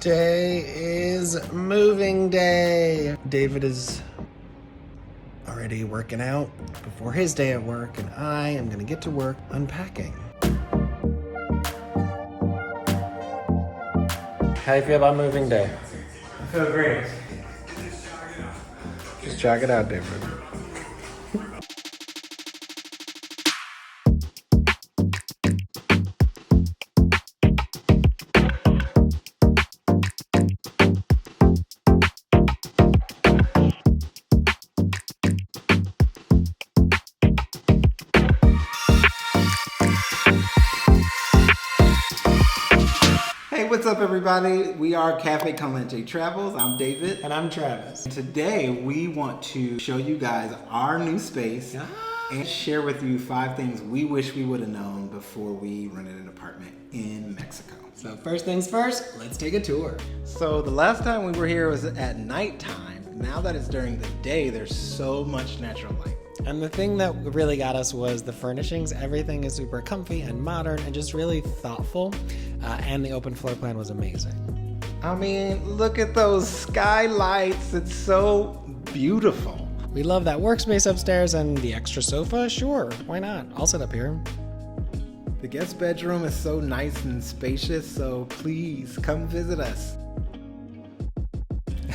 Today is moving day. David is already working out before his day at work, and I am gonna get to work unpacking. How do you feel about moving day? I feel great. Just check it out, David. Hey, what's up everybody? We are Cafe Calente Travels. I'm David. And I'm Travis. Today we want to show you guys our new space and share with you 5 things we wish we would have known before we rented an apartment in Mexico. So first things first, let's take a tour. So the last time we were here was at nighttime. Now that it's during the day, there's so much natural light. And the thing that really got us was the furnishings. Everything is super comfy and modern and just really thoughtful. And the open floor plan was amazing. I mean, look at those skylights. It's so beautiful. We love that workspace upstairs and the extra sofa. Sure, why not? I'll sit up here. The guest bedroom is so nice and spacious, so please come visit us.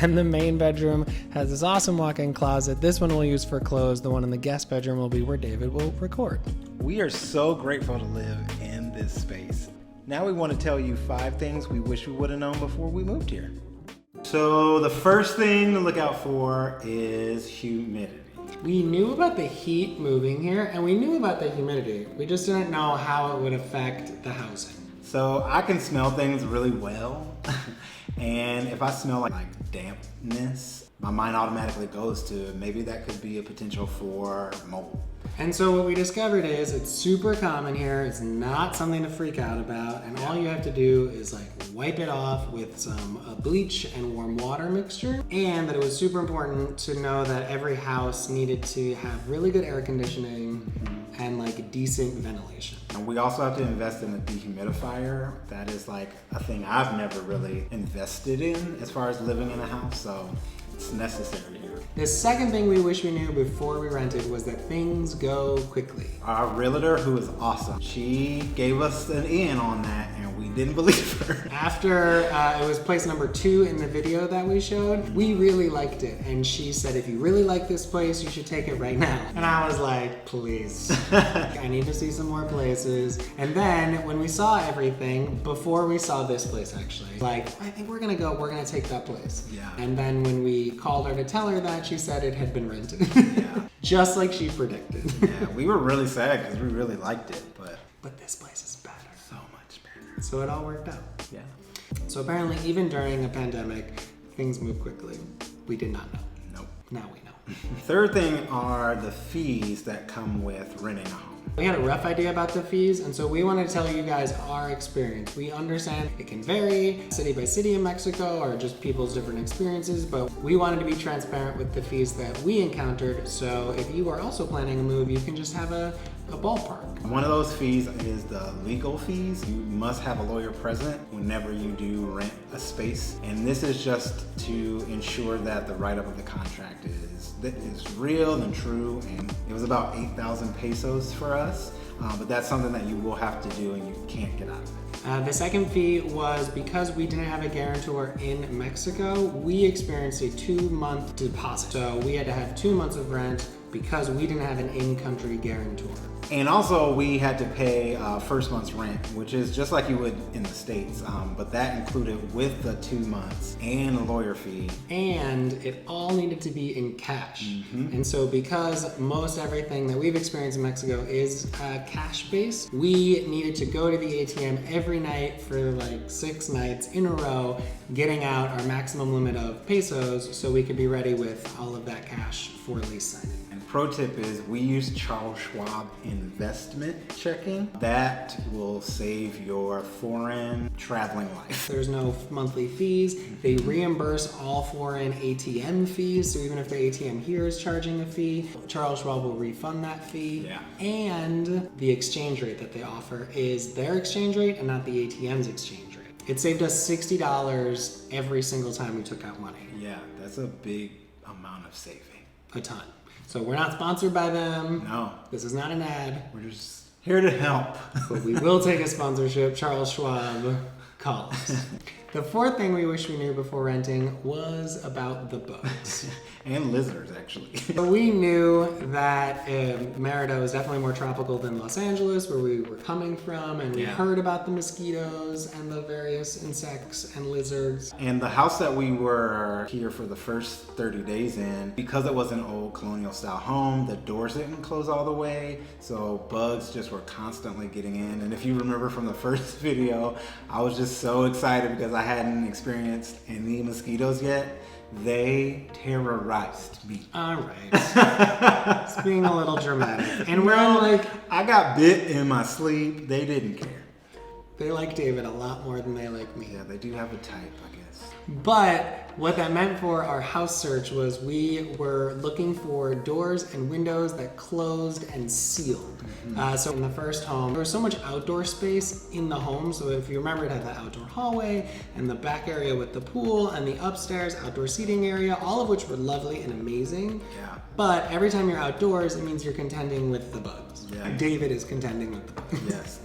And the main bedroom has this awesome walk-in closet. This one we'll use for clothes. The one in the guest bedroom will be where David will record. We are so grateful to live in this space. Now we want to tell you 5 things we wish we would have known before we moved here. So the first thing to look out for is humidity. We knew about the heat moving here, and we knew about the humidity. We just didn't know how it would affect the housing. So I can smell things really well. And if I smell like dampness, my mind automatically goes to maybe that could be a potential for mold. And so what we discovered is it's super common here. It's not something to freak out about. And all you have to do is wipe it off with some bleach and warm water mixture. And that it was super important to know that every house needed to have really good air conditioning and decent ventilation. And we also have to invest in a dehumidifier. That is a thing I've never really invested in as far as living in a house, so it's necessary here. The second thing we wish we knew before we rented was that things go quickly. Our realtor, who is awesome, she gave us an in on that and we didn't believe her. After it was place number 2 in the video that we showed, we really liked it. And she said, if you really like this place, you should take it right now. And I was like, please, I need to see some more places. And then when we saw everything, before we saw this place actually, I think we're gonna take that place. Yeah. And then when we called her to tell her that, she said it had been rented. Yeah. Just like she predicted. Yeah, we were really sad because we really liked it, But this place is better. so much better. So it all worked out. Yeah. So apparently, even during a pandemic, things move quickly. We did not know. Nope. Now we know. Third thing are the fees that come with renting a home. We had a rough idea about the fees, and so we want to tell you guys our experience. We understand it can vary city by city in Mexico or just people's different experiences, but we wanted to be transparent with the fees that we encountered, so if you are also planning a move, you can just have a ballpark. One of those fees is the legal fees. You must have a lawyer present whenever you do rent a space. And this is just to ensure that the write-up of the contract is real and true. And it was about 8,000 pesos for us. But that's something that you will have to do and you can't get out of it. The second fee was because we didn't have a guarantor in Mexico, we experienced a 2-month deposit. So we had to have 2 months of rent because we didn't have an in-country guarantor. And also we had to pay first month's rent, which is just like you would in the States, but that included with the 2 months and a lawyer fee. And it all needed to be in cash. And so because most everything that we've experienced in Mexico is cash-based, we needed to go to the ATM every night for 6 nights in a row, getting out our maximum limit of pesos so we could be ready with all of that cash for lease signing. And pro tip is we use Charles Schwab investment checking. That will save your foreign traveling life. There's no monthly fees. They reimburse all foreign ATM fees. So even if the ATM here is charging a fee, Charles Schwab will refund that fee. Yeah. And the exchange rate that they offer is their exchange rate and not the ATM's exchange rate. It saved us $60 every single time we took out money. Yeah, that's a big amount of saving. A ton. So we're not sponsored by them. No. This is not an ad. We're just here to help. But we will take a sponsorship. Charles Schwab, call us. The fourth thing we wish we knew before renting was about the bugs. And lizards, actually. So we knew that Merida was definitely more tropical than Los Angeles, where we were coming from, and we heard about the mosquitoes and the various insects and lizards. And the house that we were here for the first 30 days in, because it was an old colonial style home, the doors didn't close all the way, so bugs just were constantly getting in. And if you remember from the first video, I was just so excited because I hadn't experienced any mosquitoes yet. They terrorized me. All right. It's being a little dramatic. And we're like... I got bit in my sleep. They didn't care. They like David a lot more than they like me. Yeah, they do have a type, I guess. But what that meant for our house search was we were looking for doors and windows that closed and sealed. So in the first home, there was so much outdoor space in the home. So if you remember, it had the outdoor hallway and the back area with the pool and the upstairs outdoor seating area, all of which were lovely and amazing. Yeah. But every time you're outdoors, it means you're contending with the bugs. Yeah. David is contending with the bugs. Yes.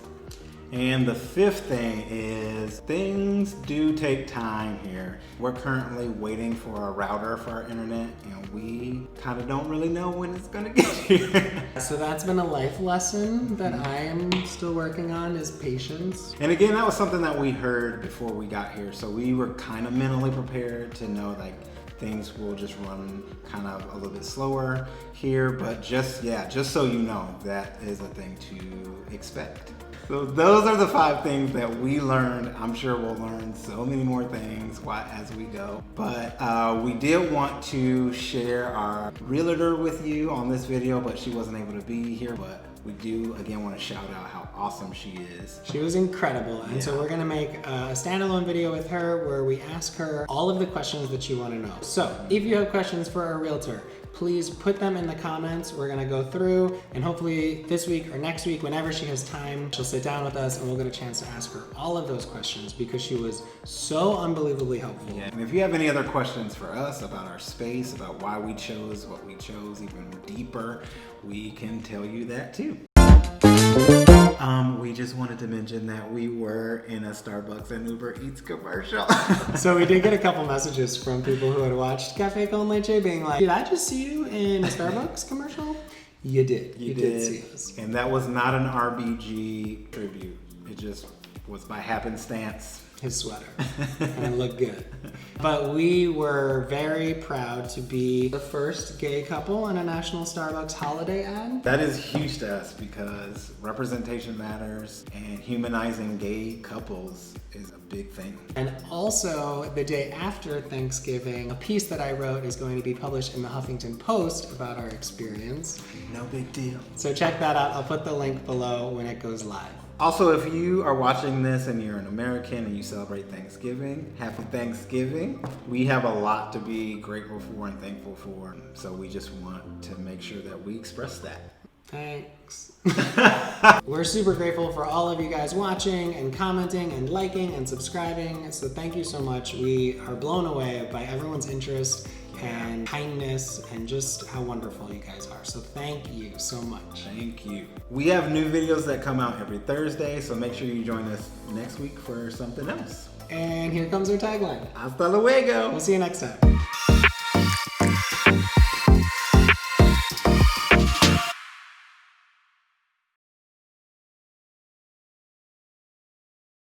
And the fifth thing is things do take time here. We're currently waiting for a router for our internet, and we kind of don't really know when it's gonna get here. So that's been a life lesson that I am still working on, is patience. And again, that was something that we heard before we got here. So we were kind of mentally prepared to know like things will just run kind of a little bit slower here, but just so you know, that is a thing to expect. So those are the 5 things that we learned. I'm sure we'll learn so many more things as we go. But we did want to share our realtor with you on this video, but she wasn't able to be here. But we do, again, want to shout out how awesome she is. She was incredible. And so we're going to make a standalone video with her where we ask her all of the questions that you want to know. So if you have questions for our realtor, please put them in the comments. We're gonna go through, and hopefully this week or next week, whenever she has time, she'll sit down with us and we'll get a chance to ask her all of those questions because she was so unbelievably helpful. Yeah. And if you have any other questions for us about our space, about why we chose what we chose even deeper, we can tell you that too. We just wanted to mention that we were in a Starbucks and Uber Eats commercial. So we did get a couple messages from people who had watched Cafe Con Leche being like, did I just see you in a Starbucks commercial? You did. You did see us. And that was not an RBG tribute. It just was by happenstance. His sweater, and it looked good. But we were very proud to be the first gay couple in a national Starbucks holiday ad. That is huge to us because representation matters, and humanizing gay couples is a big thing. And also, the day after Thanksgiving, a piece that I wrote is going to be published in the Huffington Post about our experience. No big deal. So check that out. I'll put the link below when it goes live. Also, if you are watching this and you're an American and you celebrate Thanksgiving, happy Thanksgiving. We have a lot to be grateful for and thankful for, so we just want to make sure that we express that. Thanks. We're super grateful for all of you guys watching and commenting and liking and subscribing, so thank you so much. We are blown away by everyone's interest and kindness and just how wonderful you guys are. So thank you so much. Thank you. We have new videos that come out every Thursday, so make sure you join us next week for something else. And here comes our tagline. Hasta luego. We'll see you next time.